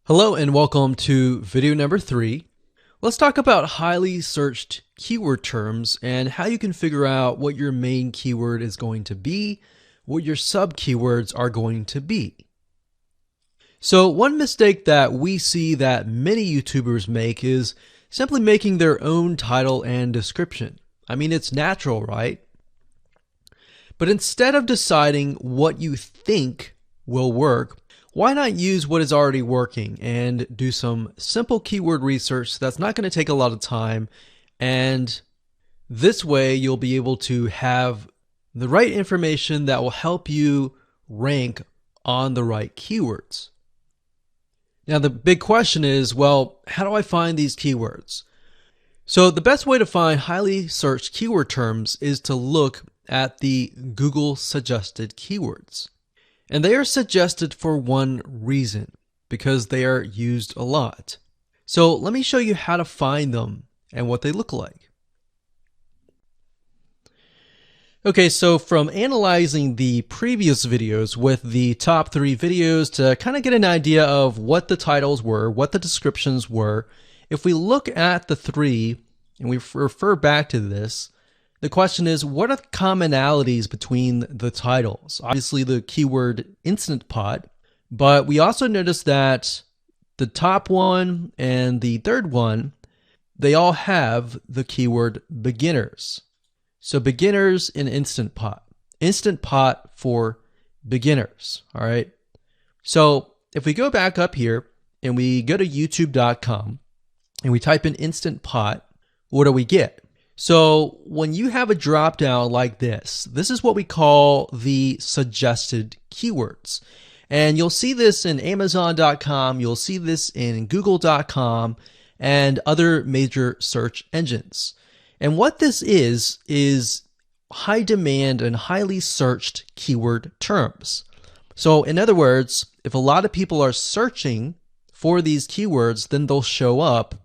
Hello and welcome to video number 3. Let's talk about highly searched keyword terms and how you can figure out what your main keyword is going to be, what your sub keywords are going to be. So one mistake that we see that many YouTubers make is simply making their own title and description. I mean, it's natural, right? But instead of deciding what you think will work, why not use what is already working and do some simple keyword research that's not going to take a lot of time, and this way you'll be able to have the right information that will help you rank on the right keywords. Now the big question is, well, how do I find these keywords? So the best way to find highly searched keyword terms is to look at the Google suggested keywords. And they are suggested for one reason, because they are used a lot. So let me show you how to find them and what they look like. Okay, so from analyzing the previous videos with the top 3 videos to kind of get an idea of what the titles were, what the descriptions were, if we look at the 3 and we refer back to this, the question is, what are the commonalities between the titles? Obviously the keyword Instant Pot, but we also notice that the top one and the third one, they all have the keyword beginners. So beginners in Instant Pot. Instant Pot for beginners, all right? So if we go back up here and we go to youtube.com and we type in Instant Pot, what do we get? So when you have a drop down like this is what we call the suggested keywords. And you'll see this in Amazon.com, you'll see this in Google.com and other major search engines. And what this is high demand and highly searched keyword terms. So in other words, if a lot of people are searching for these keywords, then they'll show up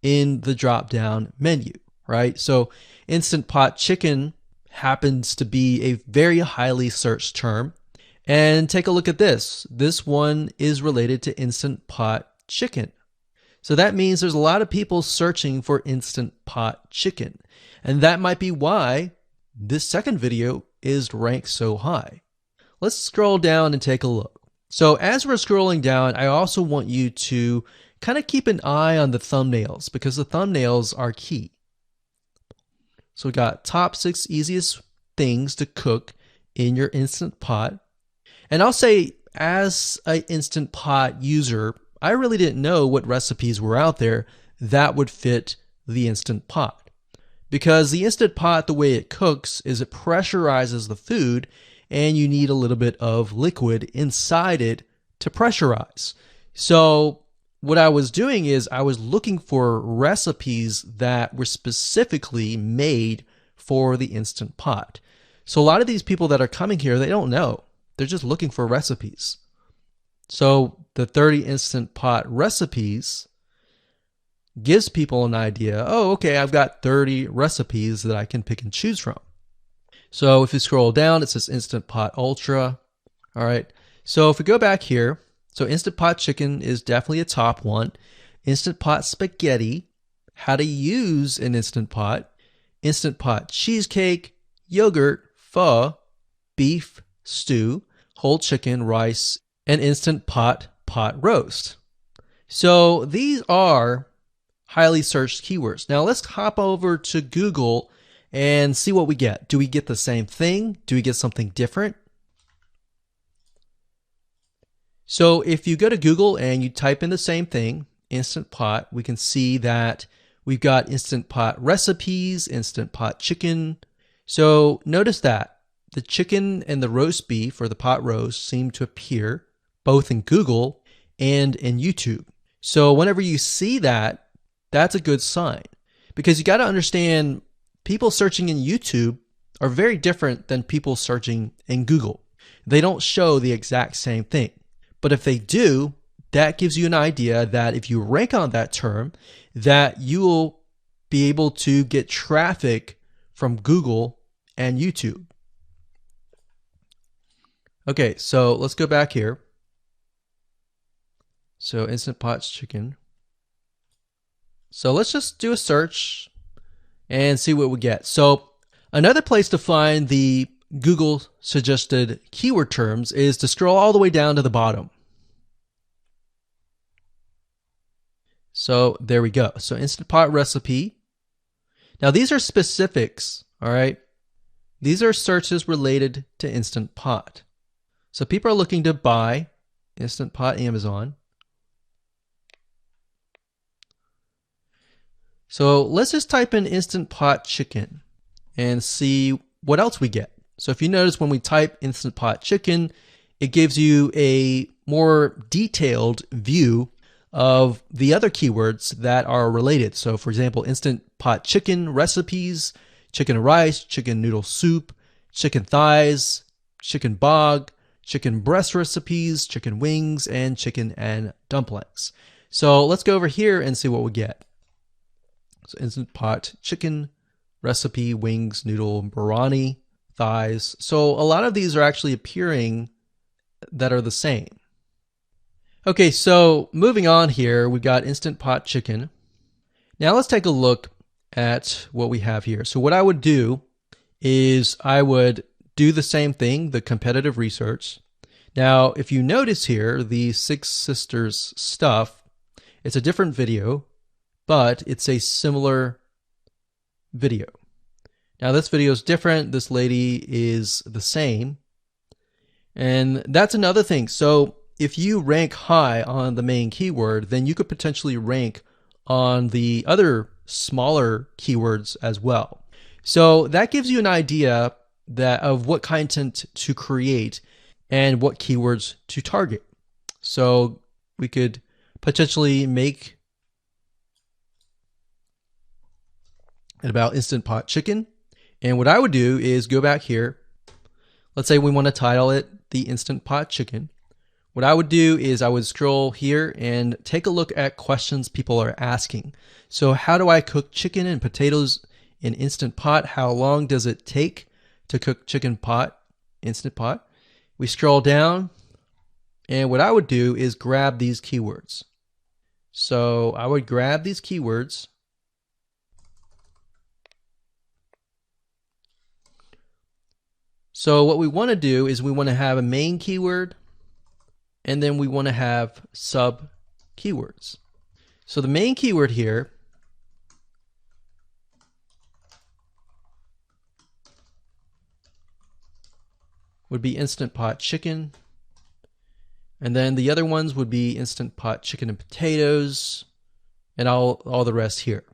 in the drop down menu. Right? So Instant Pot chicken happens to be a very highly searched term. And take a look at this. This one is related to Instant Pot chicken. So that means there's a lot of people searching for Instant Pot chicken. And that might be why this second video is ranked so high. Let's scroll down and take a look. So as we're scrolling down, I also want you to kind of keep an eye on the thumbnails, because the thumbnails are key. So we got top 6 easiest things to cook in your Instant Pot. And I'll say, as an Instant Pot user, I really didn't know what recipes were out there that would fit the Instant Pot. Because the Instant Pot, the way it cooks is it pressurizes the food, and you need a little bit of liquid inside it to pressurize. So what I was doing is I was looking for recipes that were specifically made for the Instant Pot. So a lot of these people that are coming here, they don't know. They're just looking for recipes. So the 30 Instant Pot recipes gives people an idea. Oh, okay, I've got 30 recipes that I can pick and choose from. So if you scroll down, it says Instant Pot Ultra. All right. So if we go back here, so Instant Pot chicken is definitely a top one. Instant Pot spaghetti, how to use an Instant Pot. Instant Pot cheesecake, yogurt, pho, beef stew, whole chicken, rice, and Instant Pot pot roast. So these are highly searched keywords. Now let's hop over to Google and see what we get. Do we get the same thing? Do we get something different? So if you go to Google and you type in the same thing, Instant Pot, we can see that we've got Instant Pot recipes, Instant Pot chicken. So notice that the chicken and the roast beef, or the pot roast, seem to appear both in Google and in YouTube. So whenever you see that, that's a good sign, because you got to understand, people searching in YouTube are very different than people searching in Google. They don't show the exact same thing. But if they do, that gives you an idea that if you rank on that term, that you will be able to get traffic from Google and YouTube. Okay, so let's go back here. So Instant Pot chicken. So let's just do a search and see what we get. So another place to find the Google suggested keyword terms is to scroll all the way down to the bottom. So there we go. So Instant Pot recipe. Now these are specifics, all right? These are searches related to Instant Pot. So people are looking to buy Instant Pot Amazon. So let's just type in Instant Pot chicken and see what else we get. So if you notice when we type Instant Pot chicken, it gives you a more detailed view of the other keywords that are related. So for example, Instant Pot chicken recipes, chicken rice, chicken noodle soup, chicken thighs, chicken bog, chicken breast recipes, chicken wings, and chicken and dumplings. So let's go over here and see what we get. So Instant Pot chicken recipe, wings, noodle, biryani, thighs. So a lot of these are actually appearing that are the same. Okay, so moving on here, we've got Instant Pot chicken. Now let's take a look at what we have here. So what I would do is I would do the same thing, the competitive research. Now, if you notice here, the Six Sisters stuff, it's a different video, but it's a similar video. Now this video is different. This lady is the same. And that's another thing. So if you rank high on the main keyword, then you could potentially rank on the other smaller keywords as well. So that gives you an idea of what content to create and what keywords to target. So we could potentially make it about Instant Pot chicken. And what I would do is go back here. Let's say we want to title it the Instant Pot chicken. What I would do is I would scroll here and take a look at questions people are asking. So how do I cook chicken and potatoes in Instant Pot? How long does it take to cook chicken pot, Instant Pot? We scroll down, and what I would do is grab these keywords. So I would grab these keywords. So what we want to do is we want to have a main keyword, and then we want to have sub keywords. So the main keyword here would be Instant Pot chicken. And then the other ones would be Instant Pot chicken and potatoes, and all the rest here.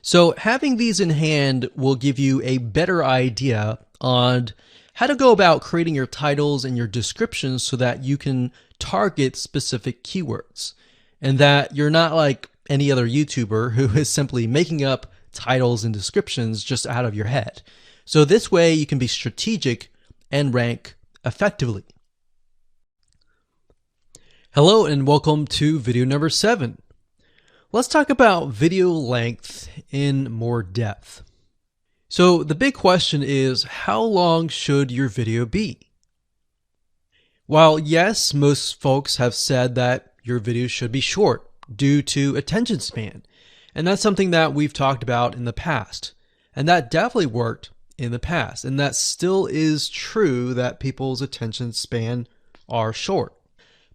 So having these in hand will give you a better idea on how to go about creating your titles and your descriptions so that you can target specific keywords, and that you're not like any other YouTuber who is simply making up titles and descriptions just out of your head. So this way you can be strategic and rank effectively. Hello and welcome to video number 7. Let's talk about video length in more depth. So the big question is, how long should your video be? While yes, most folks have said that your video should be short due to attention span, and that's something that we've talked about in the past, and that definitely worked in the past, and that still is true that people's attention span are short.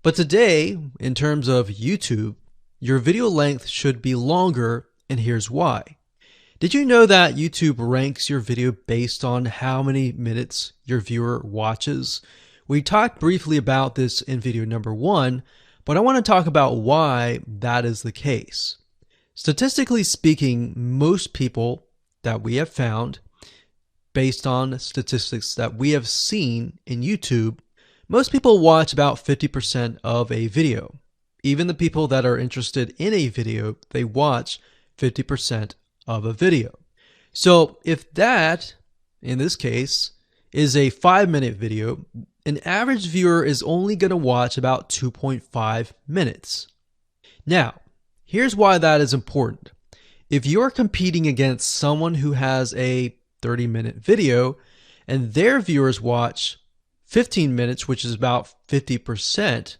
But today, in terms of YouTube, your video length should be longer, and here's why. Did you know that YouTube ranks your video based on how many minutes your viewer watches? We talked briefly about this in video number 1, but I want to talk about why that is the case. Statistically speaking, most people that we have found, based on statistics that we have seen in YouTube, most people watch about 50% of a video. Even the people that are interested in a video, they watch 50% of a video. So if that, in this case, is a 5-minute video, an average viewer is only going to watch about 2.5 minutes. Now, here's why that is important. If you're competing against someone who has a 30-minute video and their viewers watch 15 minutes, which is about 50%,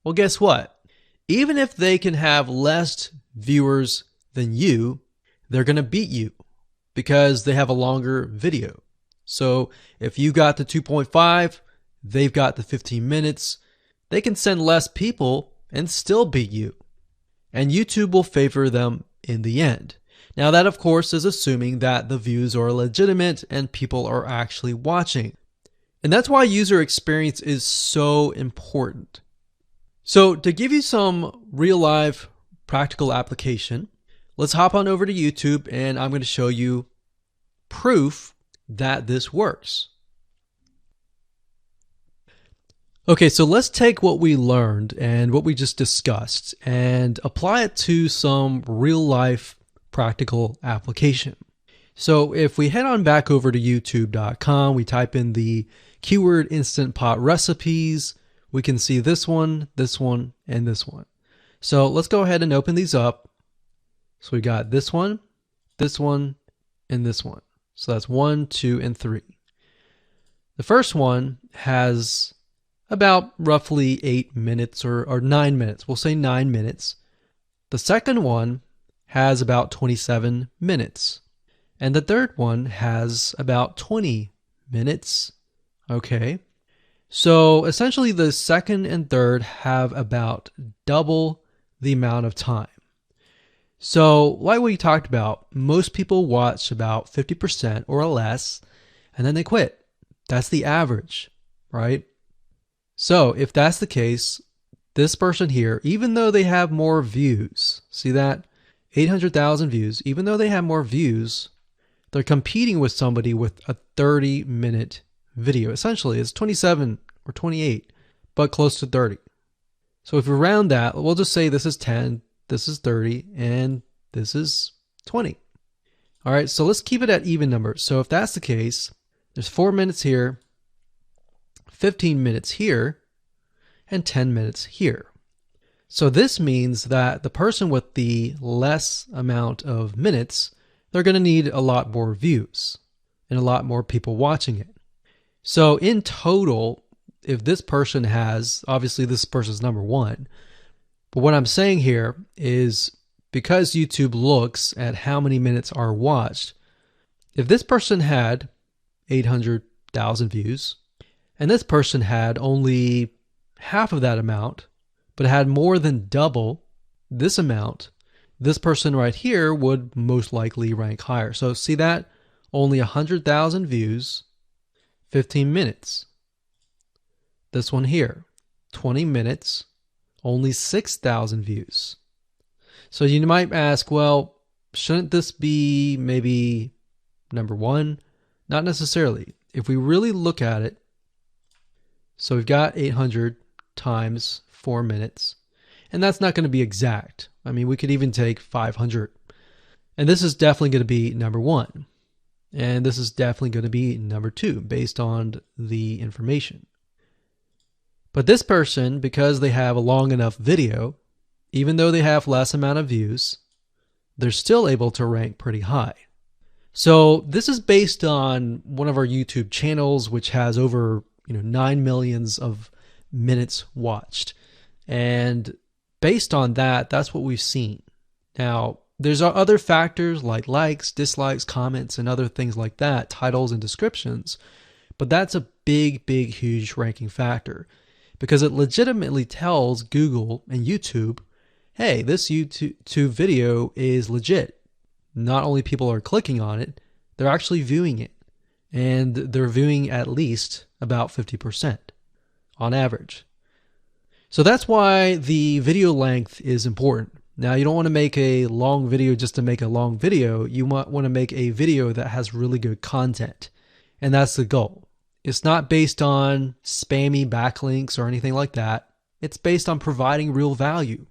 Well, guess what? Even if they can have less viewers than you, they're going to beat you because they have a longer video. So if you got the 2.5, they've got the 15 minutes, they can send less people and still beat you. And YouTube will favor them in the end. Now that, of course, is assuming that the views are legitimate and people are actually watching. And that's why user experience is so important. So to give you some real life practical application, let's hop on over to YouTube and I'm going to show you proof that this works. Okay, so let's take what we learned and what we just discussed and apply it to some real life practical application. So if we head on back over to youtube.com, we type in the keyword Instant Pot recipes, we can see this one, and this one. So let's go ahead and open these up. So we got this one, and this one. So that's 1, 2, and 3. The first one has about roughly 8 minutes or 9 minutes. We'll say 9 minutes. The second one has about 27 minutes. And the third one has about 20 minutes. Okay. So essentially the second and third have about double the amount of time. So like we talked about, most people watch about 50% or less and then they quit. That's the average, right? So if that's the case, this person here, even though they have more views, see that? 800,000 views, even though they have more views, they're competing with somebody with a 30-minute video. Essentially, it's 27 or 28, but close to 30. So if we round that, we'll just say this is 10, this is 30, and this is 20. All right, so let's keep it at even numbers. So if that's the case, there's 4 minutes here, 15 minutes here, and 10 minutes here. So this means that the person with the less amount of minutes, they're going to need a lot more views and a lot more people watching it. So in total, if this person has, obviously this person's number one, but what I'm saying here is because YouTube looks at how many minutes are watched, if this person had 800,000 views and this person had only half of that amount, but had more than double this amount, this person right here would most likely rank higher. So see that? Only 100,000 views, 15 minutes. This one here, 20 minutes, only 6,000 views. So you might ask, well, shouldn't this be maybe number one? Not necessarily. If we really look at it, so we've got 800 times 4 minutes, and that's not going to be exact. I mean, we could even take 500. And this is definitely going to be number one. And this is definitely going to be number two based on the information. But this person, because they have a long enough video, even though they have less amount of views, they're still able to rank pretty high. So this is based on one of our YouTube channels, which has over 9 million of minutes watched. And based on that, that's what we've seen. Now, there's other factors like likes, dislikes, comments, and other things like that, titles and descriptions, but that's a big, huge ranking factor because it legitimately tells Google and YouTube, hey, this YouTube video is legit. Not only people are clicking on it, they're actually viewing it. And they're viewing at least about 50% on average. So that's why the video length is important. Now, you don't want to make a long video just to make a long video. You want to make a video that has really good content. And that's the goal. It's not based on spammy backlinks or anything like that. It's based on providing real value.